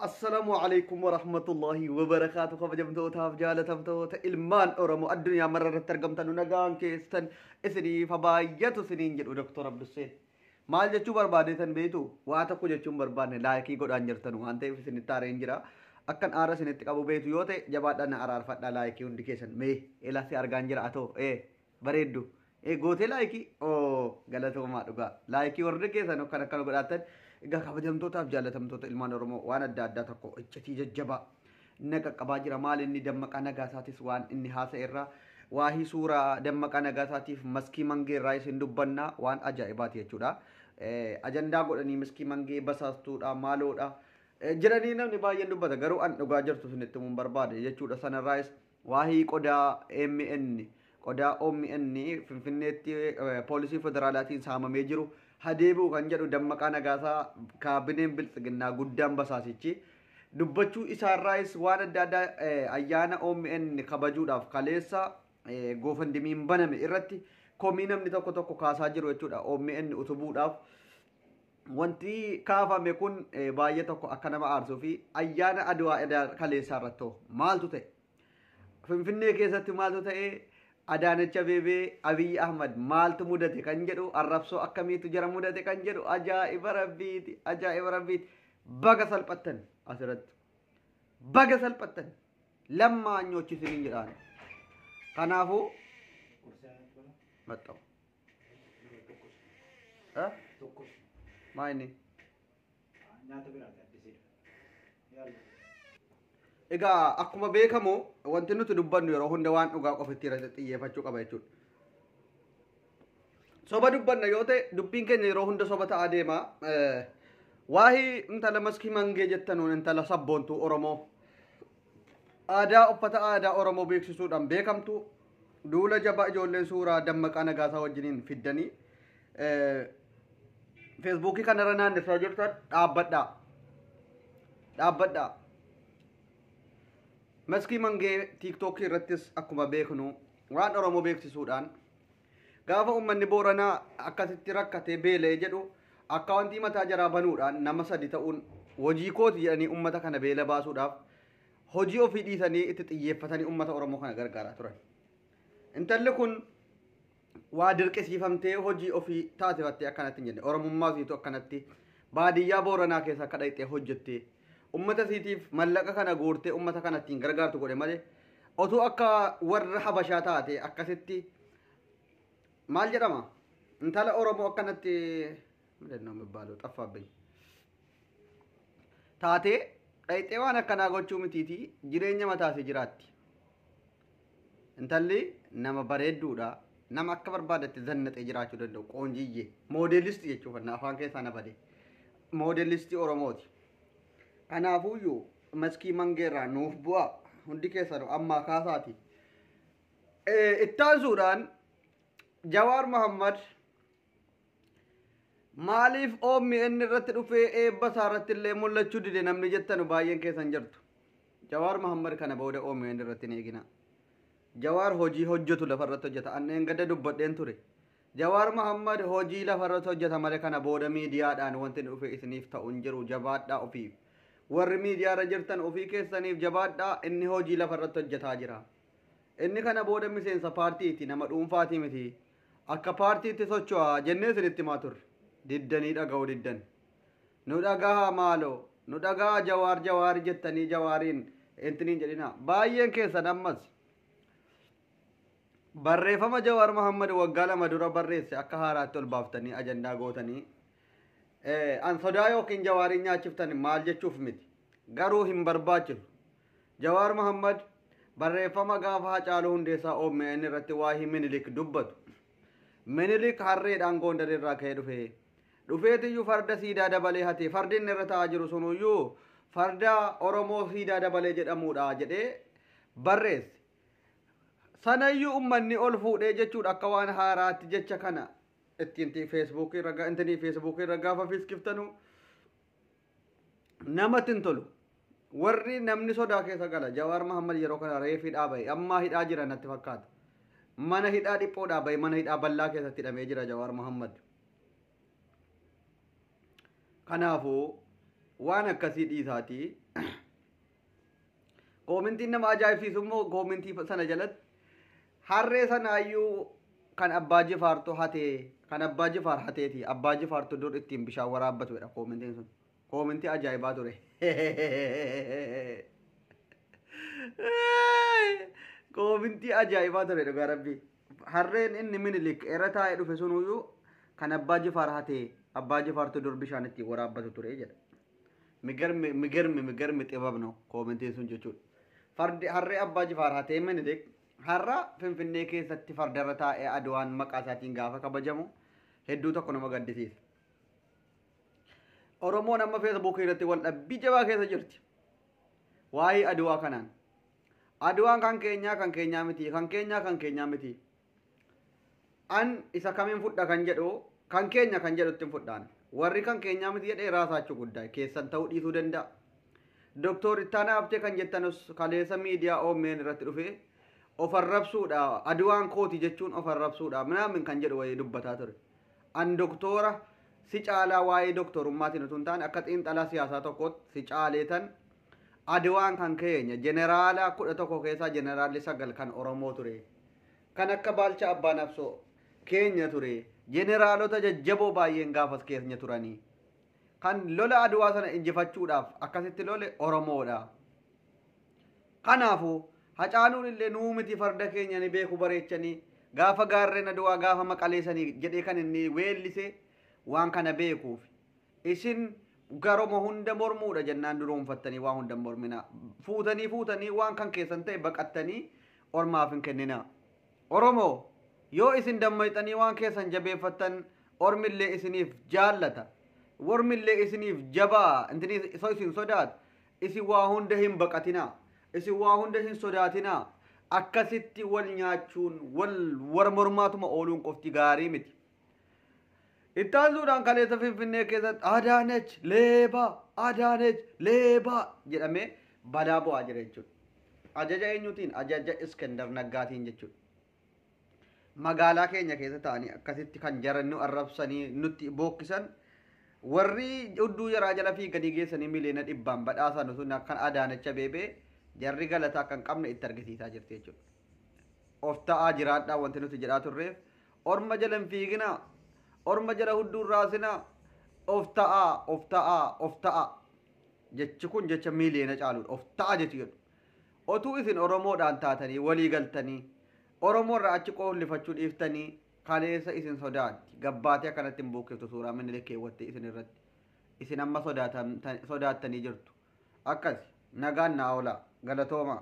السلام عليكم ورحمة الله وبركاته. خبجمتوتا فجالتمتوتا إلمان أورمو الدنيا مرة ترجمتنو نجان كيستن إسني فبايتو سنين جدو دكتور عبد السيد maal jechuu barbaadeetan beetu waa tokko jechuun barbaanne laayikii godhaan jirtan waan ta'eef isin itti aareen jira akkan aara isinitti qabu beetu yoo ta'e jabaadhaan araarfadhaa laayikii hundi keessan mee elasi argaan jira atoo bareeddu gootee laayikii galatoomaa dhugaa laayikii warri keessan akkana godhaatan egaa kabajamtootaaf jaalatamtoota ilmaan oromoo waan adda addaa tokko iccitii jajjabaa naqa qabaa jira maal inni dammaqaa nagaasaatis waan inni haasa'e irraa waahii suuraa dammaqaa nagaasaatiif maskii mangee irraa isin dubbannaa waan ajaa'ibaati jechuudha. Ajandaa godhanii miskii mangee basaastuudha maaloodha jiranii namni baay'een dubbata garuu an dhugaa jirtu sunitti mun barbaade jechuudha. Sanarraayis waahii qodaa OMN Finfinneetti poolisii federaalaatiin saamamee jiru hadeebuu kan jedhu dammaqaa nagaasaa kaabineen biltsiginnaa guddaan basaasichi dubbachuu isaarraayis waan adda addaa ayyaana OMN kabajuudhaaf kaleessa goofandimiin baname irratti komii namni tokko kaasaa jiru jechuudha. OMN utubuudhaaf wanti kaafame kun baay'ee tokko akka nama aarsuu fi ayyaana adwaa kaleessaa irratti maaltu ta'e Finfinnee keessatti maaltu ta'e Adaanech Abeebee Abiy Ahmad maaltu mudate kan jedhu arrabsoo akkamiitu jara mudate kan jedhu ajaa'iba rabbiiti baga salphattan asirratti baga salphattan lammaan nyoochisiniin jedhaan kanaafuu Betul. Maini. Egaa akkuma beekamu wanti nuti dubbannu yeroo hunda waan dhugaa qofitti irratti xiyyeeffachuu qaba jechuudha. Soba dubbanna yoo ta'e dubbiin keenya yeroo hunda soba ta'aa deema. Waahii intala maskii mangee jettanuun intala sabboontuu Oromoo aadaa uffata aadaa Oromoo beeksisuudhaan beekamtu duula jabaa ijoolleen suuraa dammaqaa nagaasaa wajjiniin fiddanii feesbuukii kanarra naannessaa jirtan dhaabbadhaa. Maskii mangee tiiktookii irrattis akkuma beeknu waan Oromoo beeksisuudhaan gaafa uummanni Booranaa akkasitti rakkatee beelee jedhu akkaawuntii mataa jaraa banuudhaan nama sadi ta'uun hojii kooti jedhanii uummata kana beela baasuudhaaf hojii ofii dhiisanii itti xiyyeeffatanii uummata Oromoo kana gargaaraa turan. Intalli kun waa dirqisiifamtee hojii ofii taasifattee akkanatti hin jenne Oromummaa isiitu akkanatti baadiyyaa Booranaa keessa akka dhayxee hojjettee uummata isiitiif mallaqa kana guurtee uummata kanattiin gargaartu godhe malee otoo akka warra Habashaa taate akkasitti maal jedhama intala Oromoo akkanatti midhannoo mibbaaluu xaffaabbii taatee dhayxee waan akkanaa gochuu mitiitii jireenya mataasii jiraatti. Intalli nama bareedduudha nama akka barbaadatte zannaxee jiraachuu danda'u qoonjiyyee moodeelisti jechuudha afaan keessaa na bade moodeelisti Oromooti. Kanaafuyyuu maskii mangeerraa nuuf bu'aa hundi keessan ammaa kaasaati. Ittaansuudhaan Jawaar Muhammad maaliif OMN irratti dhufee eebba isaa irratti illee mul'achuu dide namni jettanu baay'een keessan jirtu. Jawaar Muhammad kana booda OMN irratti hin eegina. Jawaar hojii hojjetu lafarratti hojjeta anneen gada dubbadheen ture. Jawaar Muhammad hojii lafarratti hojjeta malee kana booda miidiyaadhaan wanti dhufe isiniif ta'u hin jiru jabaadhaa ofiif. Warri miidiyaarra jirtan ofii keessaniif jabaadhaa inni hojii lafarratti hojjetaa jira. Inni kana booda miseensa paartiiti nama dhuunfaati miti. Akka paartiitti socho'aa jennee isinitti himaa turre. Diddanii dhaga'uu diddan. Nu dhagaa maaloo nu dhagaa jawaar jettanii jawaariin intiniin jedhina baay'een keessan ammas. Barreeffama Jawaar Muhammad waggaa lama dura barreesse akka haaraatti ol baaftanii ajandaa gootanii an sodaa yookiin Jawaariin nyaachiftani maal jechuuf miti garuu hin barbaachisu. Jawaar Muhammad barreeffama gaafa Hacaaluu Hundeessaa OMN irratti waahii Minilik dubbatu. Minilik harreedhaan Gondar irraa ka'ee dhufeetiyyuu farda siidaa dabalee hatee fardi inni irra taa'aa jiru sunuyyuu farda Oromoo siidaa dabalee jedhamuudha jedhee barreesse. Sanayyuu uummanni ol fuudhee jechuudha akka waan haaraatti jecha kana ittiin feesbuukii irra gaafa fiskiftanu namatti hin tolu. Warri namni sodaa keessa gala Jawaar Muhammad yeroo kana reefii dhaabaye ammaa hidhaa jira natti fakkaata. Mana hidhaa dhiphoo dhaabaye mana hidhaa bal'aa keessatti hidhamee jira Jawaar Muhammad. Kanaafuu وانا كسيدي ذاتي كومنتي نما أجاي في سمو كومنتي سنة جلد حرّي سنة أيو كان أباجي فارتو هاتي كان أباجي فار هاتيتي أباجي فارتو دور اتيم بشاورا بتو إيرا كومنتي سن كومنتي أجاي باتو ري كومنتي أجاي باتو ري دقا ربي حرّين إني من لك إيرتا إيرو فسنو يو كان أباجي فار هاتي أباجي فارتو دور بشانتي ورا بتو توري جل مجرم تبابنو كومنتي سن جوجول فرد حرّي أباجي فار هاتي من لك har'a finfinnee keessatti fardarra taa'ee aduwaan maqaa isaatiin gaafa kabajamu hedduu tokko nama gaddisiisa. Oromoon amma feesbuukii irratti wal dhabbii jabaa keessa jirti. Waa'ee aduwaa kanaan. Aduwaan kan keenyaa miti. An isa kamiin fudha kan jedhu kan keenya kan jedhu ittiin fudhaan. Warri kan keenyaa miti jedhee raasaachuu guddaa keessan ta'uu dhiisuu danda'a. Doktor Ittaanaa Abtee kan jettanus kaleessa miidiyaa OMN irratti dhufee ofarrabsuudha aduwaan kooti jechuun ofarrabsuudha minaamin kan jedhu wayii dubbataa ture an doktora si caalaa waa'ee doktorummaatiin utuu hin taane akka xiinxalaa siyaasaa tokkootti si caaleetan aduwaan kan keenya jeneraala 11 keessaa jeneraalli 9 kan Oromoo ture kan akka Baalchaa Abbaa Nabsoo keenya ture jeneraalota jajjaboo baay'een gaafas keenya turanii kan lola aduwaa sana injifachuudhaaf akkasitti lole Oromoodha kanaafuu Hacaaluun illee nuu miti farda keenya ni beeku bareechanii gaafa gaarreen aduwaa gaafa maqaleessanii jedhee kan inni weellise waan kana beekuuf isin garoma hunda mormuudha jennaan duroonfattanii waan hunda mormina fuutanii waan kan keessan ta'e baqattanii ormaaf hin kennina Oromoo yoo isin dammayxanii waan keessan jabeeffattan ormillee isiniif jaallata wormillee isiniif jabaa intini isin sodaat isin waa hunda hin baqatina isin waa hunda hin sodaatina akkasitti wal nyaachuun wal war mormaatuma ooluun qofti gaarii miti ittaansuudhaan kaleessa finfinnee keessatti Adaanech leebaa jedhamee badaa bu'aa jira jechuudha ajaja eenyuutiin ajaja Iskandar Naggaatiin jechuudha magaalaa keenya keessa ta'anii akkasitti kan jarannu arrabsanii nutti bookkisan warri hudduu jaraa jala fi gadi geessanii miliyoona 100 badhaasan sun kan Adaanech Abeebee jarri galataa kan qabne itti argisiisaa jirti jechuudha. Of ta'aa jiraadhaa wanti nuti jedhaa turreef orma jala hin fiiginaa orma jala hudduu raasinaa of ta'aa jechi kun jecha miliyoona caaluudha of ta'aa jechi jedhu. Otuu isin Oromoodhaan taatanii walii galtanii Oromoorraa achi qoollifachuu dhiiftanii kaleessa isin sodaatti gabbaatee akkanatti hin buukkiftu suuraa minni keewwatte isin irratti isin amma sodaattanii jirtu akkas nagaan naa oolaa galatooma